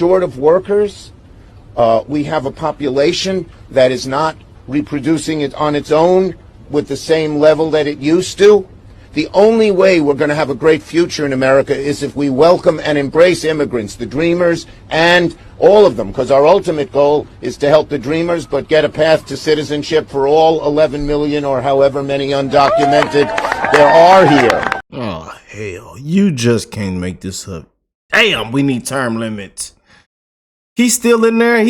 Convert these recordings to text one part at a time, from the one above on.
Short of workers, we have a population that is not reproducing it on its own with the same level that it used to. The only way we're going to have a great future in America is if we welcome and embrace immigrants, the dreamers, and all of them, because our ultimate goal is to help the dreamers, but get a path to citizenship for all 11 million or however many undocumented there are here. Oh, hell. You just can't make this up. Damn, we need term limits. He's still in there.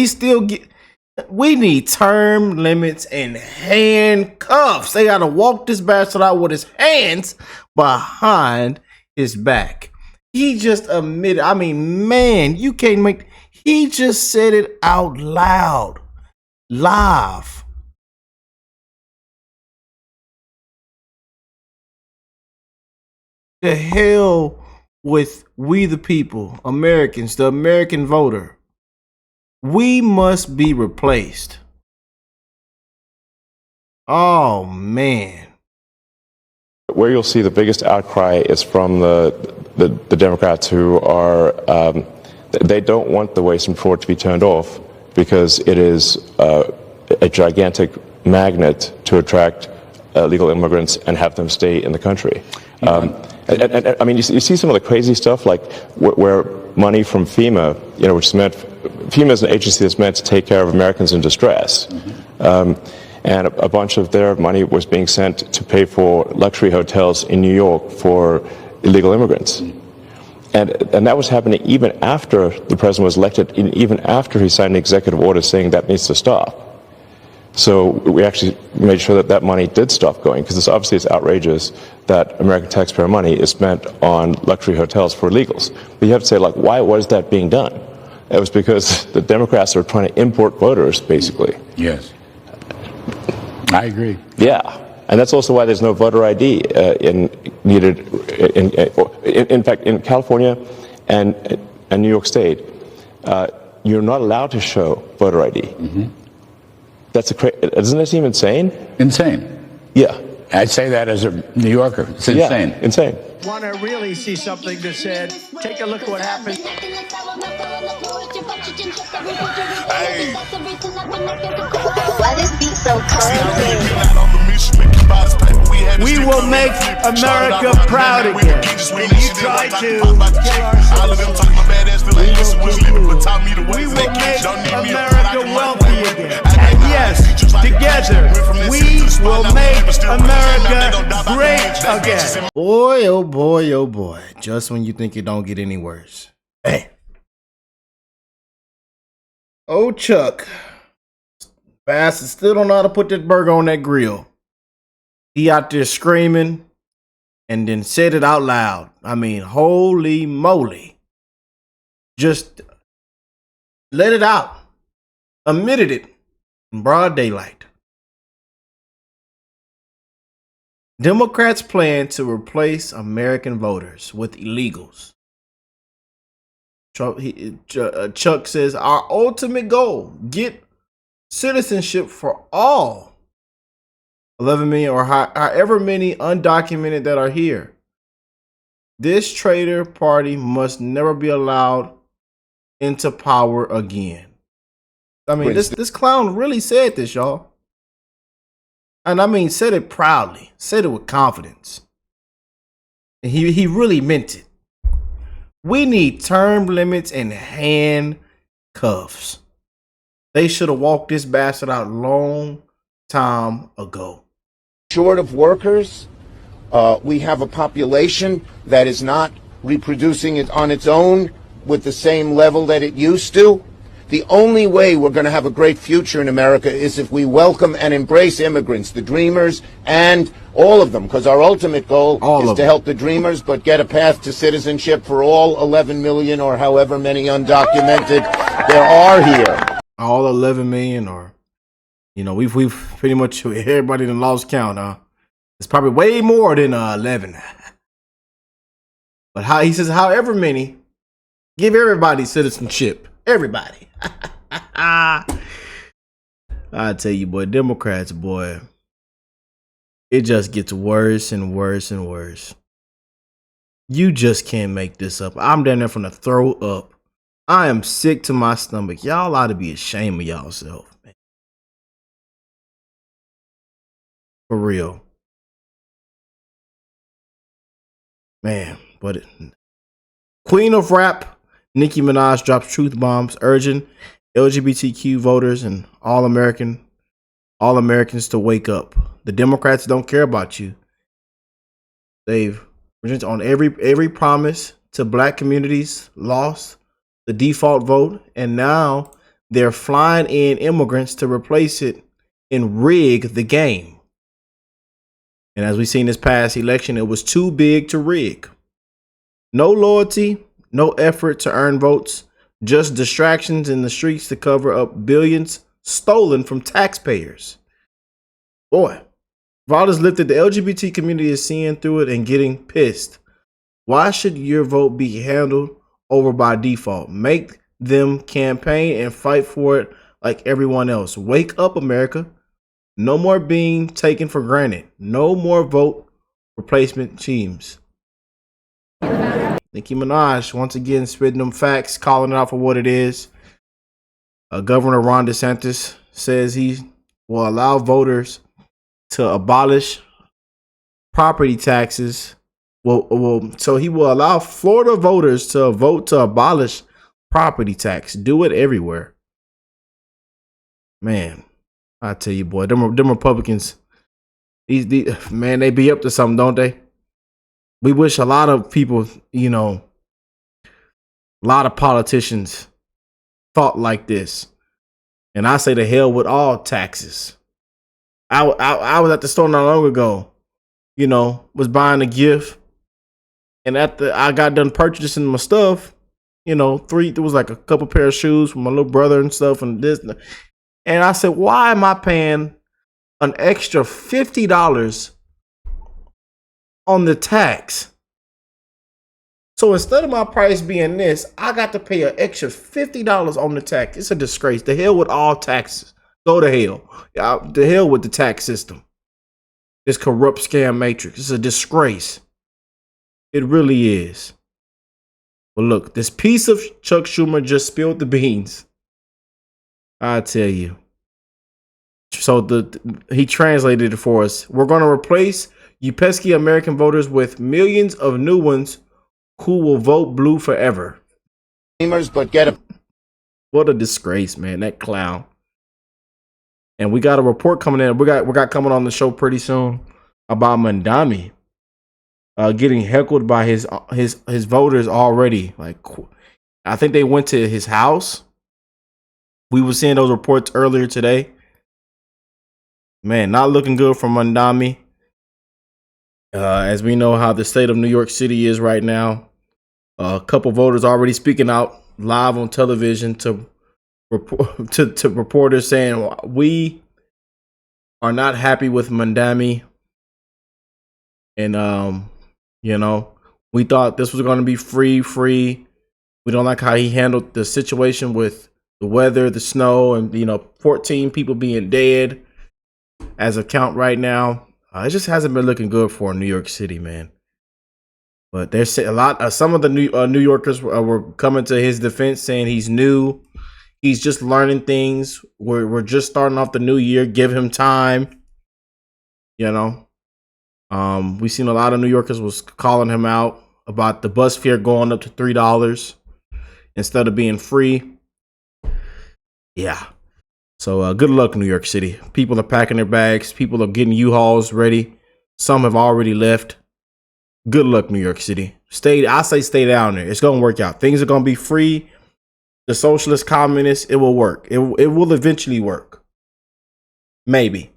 We need term limits and handcuffs. They got to walk this bastard out with his hands behind his back. He just admitted. I mean, man, you can't make. He just said it out loud, live. The hell with we the people, Americans, the American voter. We must be replaced. Oh, man. Where you'll see the biggest outcry is from the Democrats who are, they don't want the waste and fraud to be turned off because it is a gigantic magnet to attract illegal immigrants and have them stay in the country. And I mean, you see some of the crazy stuff, like where money from FEMA, which is meant, FEMA is an agency that's meant to take care of Americans in distress. And a bunch of their money was being sent to pay for luxury hotels in New York for illegal immigrants. And that was happening even after the president was elected, and even after he signed an executive order saying that needs to stop. So we actually made sure that that money did stop going, because obviously it's outrageous that American taxpayer money is spent on luxury hotels for illegals. But you have to say, like, why was that being done? It was because the Democrats are trying to import voters, basically. Yes. I agree. Yeah. And that's also why there's no voter ID needed. In fact, in California and New York State, you're not allowed to show voter ID. Mm-hmm. Doesn't that seem insane? Insane. Yeah. I'd say that as a New Yorker. It's insane. Yeah, insane. Want to really see something that said, take a look at what happened. Hey. Why this beat so cold? We will make America proud again. And you try to we will make America wealthy again. And yes, together, we will make America great again. Boy, oh boy, oh boy. Just when you think it don't get any worse. Hey. Oh, Chuck. Bastard still don't know how to put that burger on that grill. He out there screaming and then said it out loud. I mean, holy moly. Just let it out. Admitted it in broad daylight. Democrats plan to replace American voters with illegals. Chuck says, our ultimate goal, get citizenship for all 11 million or however many undocumented that are here. This traitor party must never be allowed into power again. I mean, this clown really said this, y'all. And I mean, said it proudly, said it with confidence. And he really meant it. We need term limits and handcuffs. They should have walked this bastard out long time ago. Short of workers, we have a population that is not reproducing it on its own with the same level that it used to. The only way we're going to have a great future in America is if we welcome and embrace immigrants, the dreamers, and all of them, because our ultimate goal is to help the dreamers, but get a path to citizenship for all 11 million or however many undocumented there are here. All 11 million, or, we've pretty much everybody done lost count. It's probably way more than 11. But he says, however many, give everybody citizenship. Everybody. I tell you, boy, Democrats, boy, it just gets worse and worse and worse. You just can't make this up. I'm down there from the throw up. I am sick to my stomach. Y'all ought to be ashamed of y'allself, man. For real. Man, but Queen of Rap, Nicki Minaj drops truth bombs, urging LGBTQ voters and all Americans to wake up. The Democrats don't care about you. They've on every promise to black communities, lost the default vote, and now they're flying in immigrants to replace it and rig the game. And as we seen this past election, it was too big to rig. No loyalty, no effort to earn votes, just distractions in the streets to cover up billions stolen from taxpayers. Boy, voters lifted, the LGBT community is seeing through it and getting pissed. Why should your vote be handled over by default? Make them campaign and fight for it like everyone else. Wake up, America. No more being taken for granted. No more vote replacement teams. Nicki Minaj once again spitting them facts, calling it out for what it is. Governor Ron DeSantis says he will allow voters to abolish property taxes. So he will allow Florida voters to vote to abolish property tax. Do it everywhere. Man, I tell you, boy, them Republicans, man, they be up to something, don't they? We wish a lot of people, a lot of politicians thought like this. And I say to hell with all taxes. I was at the store not long ago, was buying a gift. And I got done purchasing my stuff, there was like a couple pair of shoes for my little brother and stuff and this. And I said, why am I paying an extra $50 on the tax? So instead of my price being this, I got to pay an extra $50 on the tax. It's a disgrace. The hell with all taxes. Go to hell. The hell with the tax system. This corrupt scam matrix. It's a disgrace. It really is. But look, this piece of Chuck Schumer just spilled the beans. I tell you. So he translated it for us. We're going to replace you pesky American voters with millions of new ones who will vote blue forever. But get a What a disgrace, man. That clown. And we got a report coming in. We got coming on the show pretty soon about Mandami getting heckled by his voters already. Like, I think they went to his house. We were seeing those reports earlier today. Man, not looking good for Mandami. As we know how the state of New York City is right now. A couple voters already speaking out live on television to reporters saying, we are not happy with Mandami. And, we thought this was going to be free. We don't like how he handled the situation with the weather, the snow, and, 14 people being dead as of count right now. It just hasn't been looking good for New York City, man. But there's a lot. Some of the New Yorkers were coming to his defense, saying he's new, he's just learning things. We're just starting off the new year. Give him time. We've seen a lot of New Yorkers was calling him out about the bus fare going up to $3 instead of being free. Yeah. So good luck, New York City. People are packing their bags. People are getting U-Hauls ready. Some have already left. Good luck, New York City. I say stay down there. It's going to work out. Things are going to be free. The socialist, communists, it will work. It will eventually work. Maybe.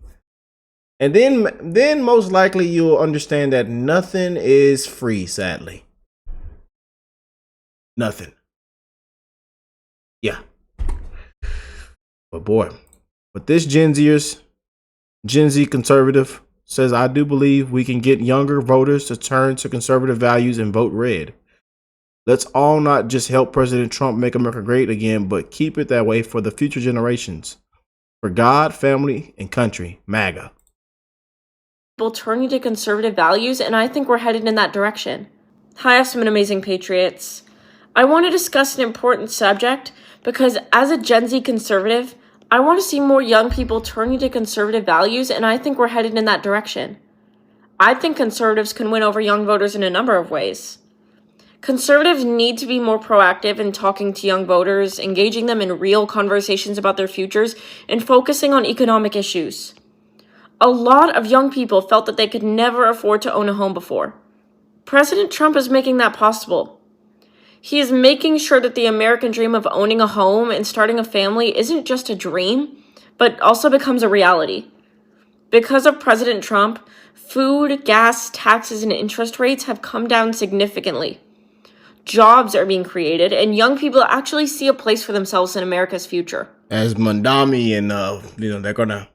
And then most likely you'll understand that nothing is free, sadly. Nothing. Yeah. But boy, but this Gen Z conservative says, I do believe we can get younger voters to turn to conservative values and vote red. Let's all not just help President Trump make America great again, but keep it that way for the future generations. For God, family, and country. MAGA. People turning to conservative values, and I think we're headed in that direction. Hi, Awesome and Amazing Patriots. I want to discuss an important subject because as a Gen Z conservative, I want to see more young people turning to conservative values, and I think we're headed in that direction. I think conservatives can win over young voters in a number of ways. Conservatives need to be more proactive in talking to young voters, engaging them in real conversations about their futures, and focusing on economic issues. A lot of young people felt that they could never afford to own a home before. President Trump is making that possible. He is making sure that the American dream of owning a home and starting a family isn't just a dream, but also becomes a reality. Because of President Trump, food, gas, taxes, and interest rates have come down significantly. Jobs are being created, and young people actually see a place for themselves in America's future. As Mandami and they're gonna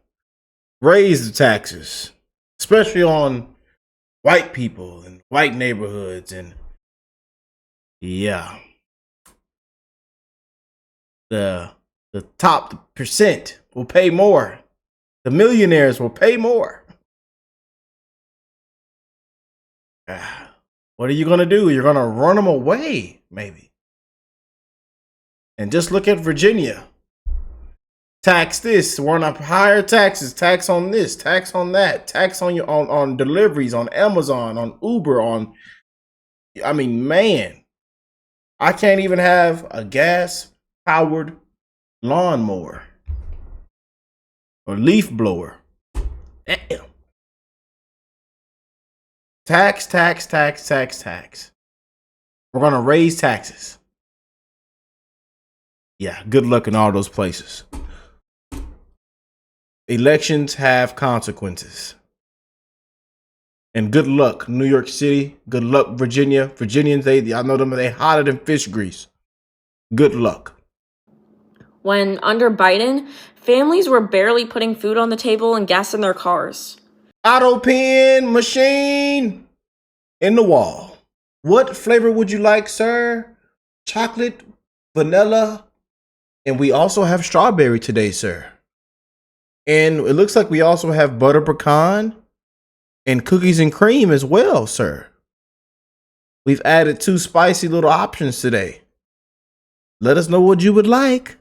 raise the taxes, especially on white people and white neighborhoods, and yeah, the top percent will pay more. The millionaires will pay more. What are you gonna do? You're gonna run them away, maybe. And just look at Virginia. Tax this, we're on higher taxes, tax on this, tax on that, tax on your on deliveries, on Amazon, on Uber, man, I can't even have a gas powered lawnmower or leaf blower. Damn. Tax. We're gonna raise taxes. Yeah, good luck in all those places. Elections have consequences. And good luck, New York City. Good luck, Virginia. Virginians, I know them, they hotter than fish grease. Good luck. When under Biden, families were barely putting food on the table and gas in their cars. Auto pen machine in the wall. What flavor would you like, sir? Chocolate, vanilla, and we also have strawberry today, sir. And it looks like we also have butter pecan and cookies and cream as well, sir. We've added 2 spicy little options today. Let us know what you would like.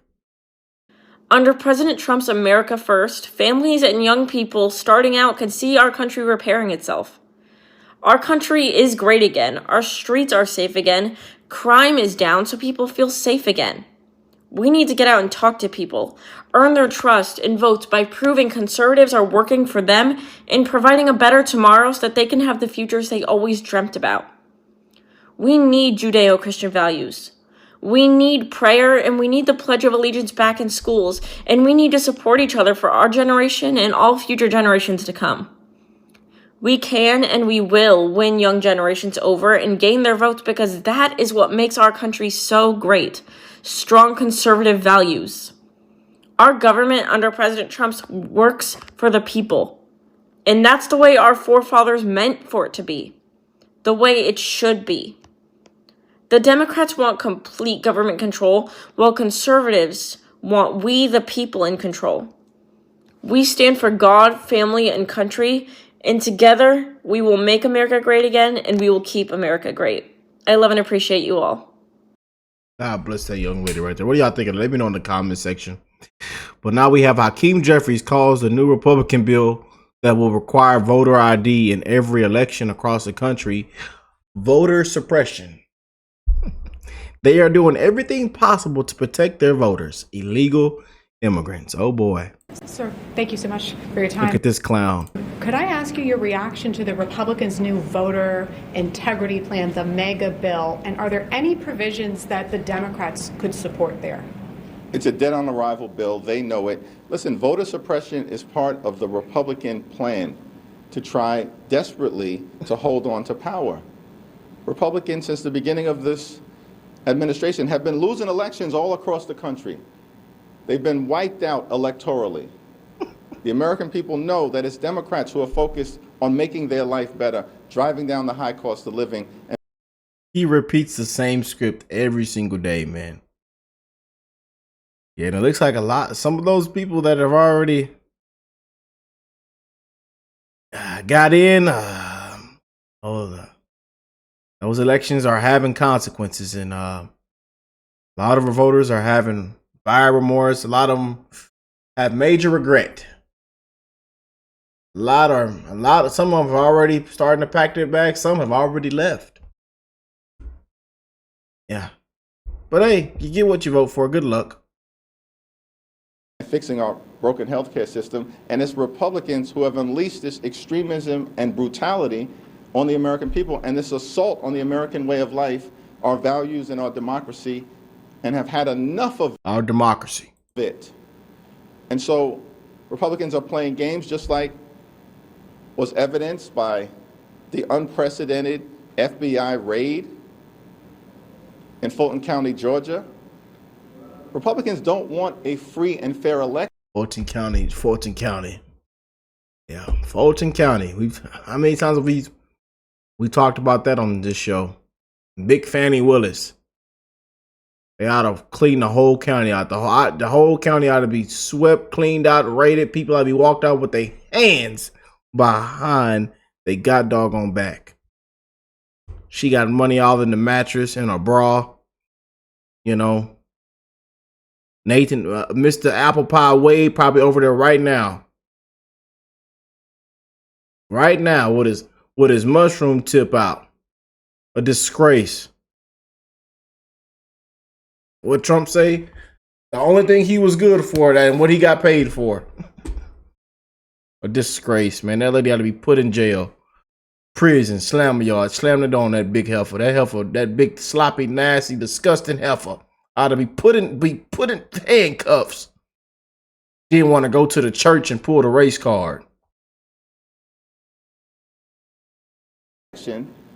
Under President Trump's America First, families and young people starting out can see our country repairing itself. Our country is great again. Our streets are safe again. Crime is down, so people feel safe again. We need to get out and talk to people, earn their trust and votes by proving conservatives are working for them and providing a better tomorrow so that they can have the futures they always dreamt about. We need Judeo-Christian values. We need prayer, and we need the Pledge of Allegiance back in schools, and we need to support each other for our generation and all future generations to come. We can and we will win young generations over and gain their votes because that is what makes our country so great. Strong conservative values. Our government under President Trump works for the people. And that's the way our forefathers meant for it to be. The way it should be. The Democrats want complete government control, while conservatives want we the people in control. We stand for God, family, and country, and together we will make America great again, and we will keep America great. I love and appreciate you all. God bless that young lady right there. What do y'all think? Let me know in the comment section. But now we have Hakeem Jeffries calls the new Republican bill that will require voter ID in every election across the country voter suppression. They are doing everything possible to protect their voters, illegal immigrants. Oh boy. Sir, thank you so much for your time. Look at this clown. Could I ask you your reaction to the Republicans' new voter integrity plan, the mega bill, and are there any provisions that the Democrats could support there? It's a dead on arrival bill. They know it. Listen, voter suppression is part of the Republican plan to try desperately to hold on to power. Republicans, since the beginning of this administration, have been losing elections all across the country. They've been wiped out electorally. The American people know that it's Democrats who are focused on making their life better, driving down the high cost of living. And he repeats the same script every single day, man. Yeah, and it looks like some of those people that have already got in, those elections are having consequences, and A lot of our voters are having buyer remorse. A lot of them have major regret. Some of them have already starting to pack their bags. Some have already left. Yeah. But hey, you get what you vote for. Good luck. Fixing our broken healthcare system, and it's Republicans who have unleashed this extremism and brutality on the American people and this assault on the American way of life, our values and our democracy, and have had enough of our democracy. It. And so Republicans are playing games, just like was evidenced by the unprecedented FBI raid in Fulton County, Georgia. Republicans don't want a free and fair election. Fulton County. Yeah, Fulton County. How many times have we talked about that on this show? Big Fannie Willis. They ought to clean the whole county out. The whole county ought to be swept, cleaned out, raided. People ought to be walked out with their hands behind they got doggone back. She got money all in the mattress and her bra. You know. Nathan, Mr. Apple Pie Wade probably over there right now. Right now with his mushroom tip out. A disgrace. What Trump say? The only thing he was good for that and what he got paid for. A disgrace, man. That lady ought to be put in jail. Prison, slam yard, slam it on that big heifer. That big sloppy, nasty, disgusting heifer ought to be put in handcuffs. Didn't want to go to the church and pull the race card.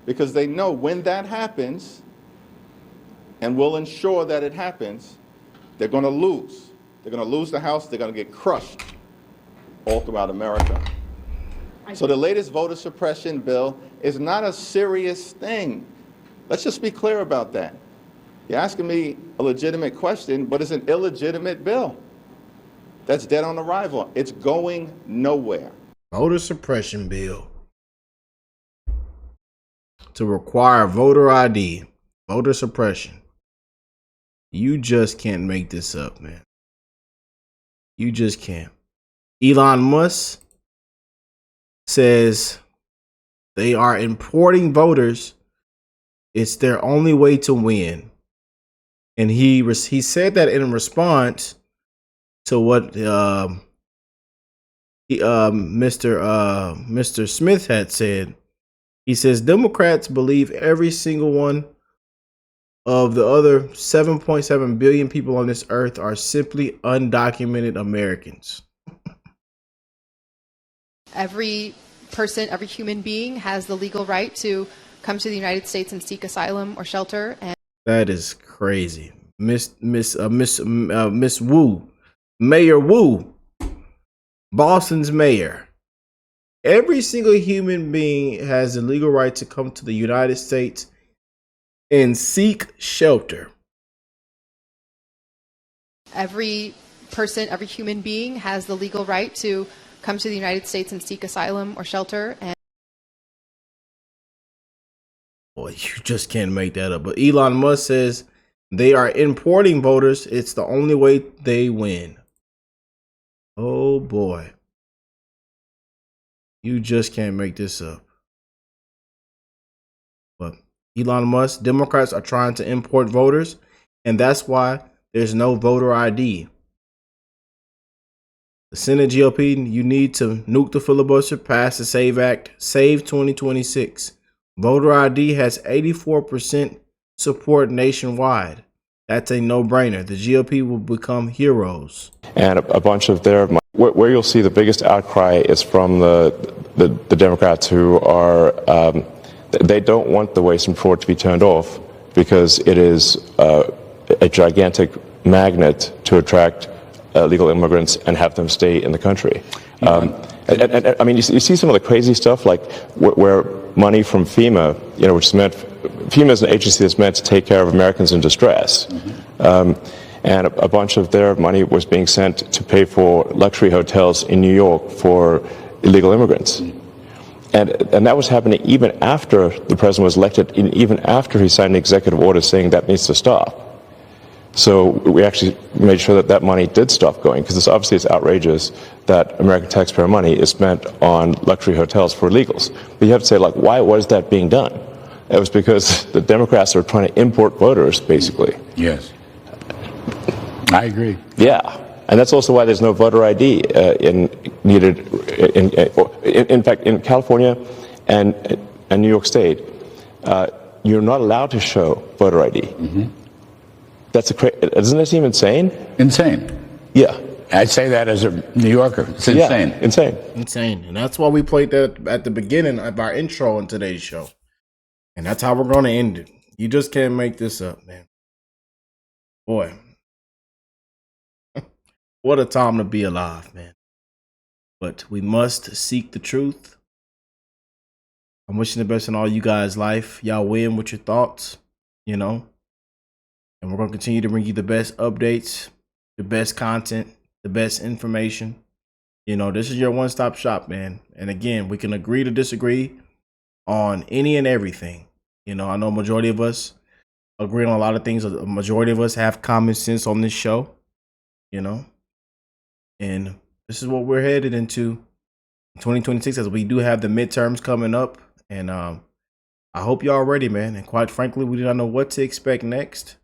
Because they know when that happens, and will ensure that it happens, they're going to lose. They're going to lose the House. They're going to get crushed all throughout America. So the latest voter suppression bill is not a serious thing. Let's just be clear about that. You're asking me a legitimate question, but it's an illegitimate bill that's dead on arrival. It's going nowhere. Voter suppression bill to require voter ID, voter suppression. You just can't make this up, man. You just can't. Elon Musk says they are importing voters. It's their only way to win. And he said that in response to what Mr. Smith had said. He says Democrats believe every single one of the other 7.7 billion people on this earth are simply undocumented Americans. Every person, every human being has the legal right to come to the United States and seek asylum or shelter. And that is crazy. Miss Wu, Mayor Wu, Boston's mayor. Every single human being has the legal right to come to the United States and seek shelter. Every person, every human being has the legal right to come to the United States and seek asylum or shelter. And boy, you just can't make that up. But Elon Musk says they are importing voters. It's the only way they win. Oh boy. You just can't make this up. But Elon Musk, Democrats are trying to import voters, and that's why there's no voter ID. The Senate GOP, you need to nuke the filibuster, pass the SAVE Act, save 2026. Voter ID has 84% support nationwide. That's a no-brainer. The GOP will become heroes. And a bunch of where you'll see the biggest outcry is from the Democrats who are, they don't want the waste and fraud to be turned off because it is a gigantic magnet to attract illegal immigrants and have them stay in the country. And I mean, you see some of the crazy stuff, like where money from FEMA, which is meant, FEMA is an agency that's meant to take care of Americans in distress. And a bunch of their money was being sent to pay for luxury hotels in New York for illegal immigrants. And that was happening even after the president was elected, and even after he signed an executive order saying that needs to stop. So we actually made sure that that money did stop going, because obviously it's outrageous that American taxpayer money is spent on luxury hotels for illegals. But you have to say, like, why was that being done? It was because the Democrats are trying to import voters, basically. Yes. I agree. Yeah. And that's also why there's no voter ID needed. In fact, in California and New York State, you're not allowed to show voter ID. Mm-hmm. Isn't that even insane? Insane. Yeah. I say that as a New Yorker. It's insane. Yeah, insane. Insane. And that's why we played that at the beginning of our intro in today's show. And that's how we're going to end it. You just can't make this up, man. Boy. What a time to be alive, man. But we must seek the truth. I'm wishing the best in all you guys' life. Y'all win with your thoughts, you know. And we're going to continue to bring you the best updates, the best content, the best information. You know, this is your one-stop shop, man. And again, we can agree to disagree on any and everything. You know, I know a majority of us agree on a lot of things. A majority of us have common sense on this show, you know. And this is what we're headed into 2026, as we do have the midterms coming up. And I hope y'all ready, man. And quite frankly, we do not know what to expect next.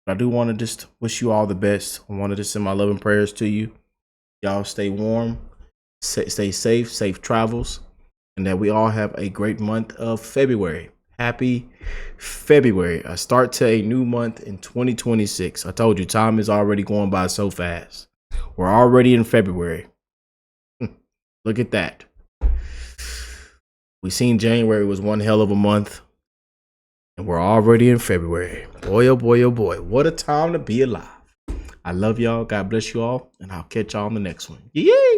But I do want to just wish you all the best. I want to just send my love and prayers to you. Y'all stay warm, stay safe, safe travels, and that we all have a great month of February. Happy February. A start to a new month in 2026. I told you, time is already going by so fast. We're already in February. Look at that. We seen January was one hell of a month. And we're already in February. Boy, oh boy, oh boy. What a time to be alive. I love y'all. God bless you all. And I'll catch y'all on the next one. Yay!